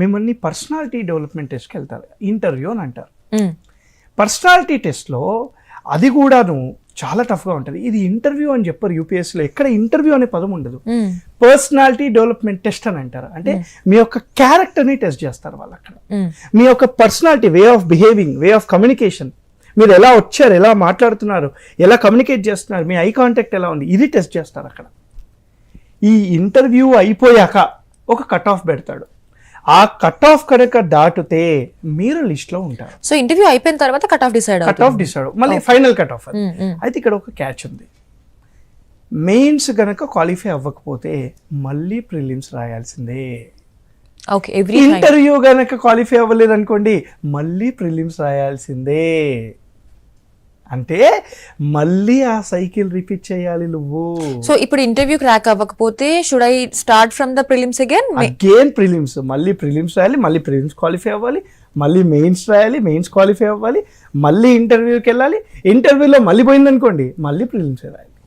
మిమ్మల్ని personality development టెస్ట్కి వెళ్తారు, ఇంటర్వ్యూ అని అంటారు. పర్సనాలిటీ టెస్ట్లో అది కూడాను చాలా టఫ్గా ఉంటుంది. ఇది ఇంటర్వ్యూ అని చెప్పారు యూపీఎస్సీలో, ఎక్కడ ఇంటర్వ్యూ అనే పదం ఉండదు. పర్సనాలిటీ డెవలప్మెంట్ టెస్ట్ అని అంటారు. అంటే మీ యొక్క క్యారెక్టర్ని టెస్ట్ చేస్తారు వాళ్ళు అక్కడ. మీ యొక్క personality, way of behaving, way of communication, మీరు ఎలా వచ్చారు, ఎలా మాట్లాడుతున్నారు, ఎలా కమ్యూనికేట్ చేస్తున్నారు, మీ ఐ కాంటాక్ట్ ఎలా ఉంది, ఇది టెస్ట్ చేస్తారు అక్కడ. ఈ ఇంటర్వ్యూ అయిపోయాక ఒక కట్ ఆఫ్ పెడతాడు. ఆ కట్ ఆఫ్ కనుక దాటితే మీరు లిస్ట్ లో ఉంటారు. సో ఇంటర్వ్యూ అయిపోయిన తర్వాత కట్ ఆఫ్ డిసైడ్ మళ్ళీ ఫైనల్ కట్ ఆఫ్. అయితే ఇక్కడ ఒక క్యాచ్ ఉంది. మెయిన్స్ గనక క్వాలిఫై అవ్వకపోతే మళ్ళీ ప్రిలిమ్స్ రాయాల్సిందే. ఇంటర్వ్యూ గనక క్వాలిఫై అవ్వలేదు అనుకోండి, మళ్ళీ ప్రిలిమ్స్ రాయాల్సిందే. అంటే మళ్ళీ ఆ సైకిల్ రిపీట్ చేయాలి నువ్వు. సో ఇప్పుడు ఇంటర్వ్యూ క్రాక్ అవ్వకపోతే should I start from the prelims again prelims, మళ్ళీ ప్రిలిమ్స్ రాయాలి, మళ్ళీ ప్రిలిమ్స్ క్వాలిఫై అవ్వాలి, మళ్ళీ మెయిన్స్ రాయాలి, మెయిన్స్ క్వాలిఫై అవ్వాలి, మళ్ళీ ఇంటర్వ్యూకి వెళ్ళాలి, ఇంటర్వ్యూలో మళ్ళీ పోయిందనుకోండి మళ్ళీ ప్రిలిమ్స్ రాయాలి.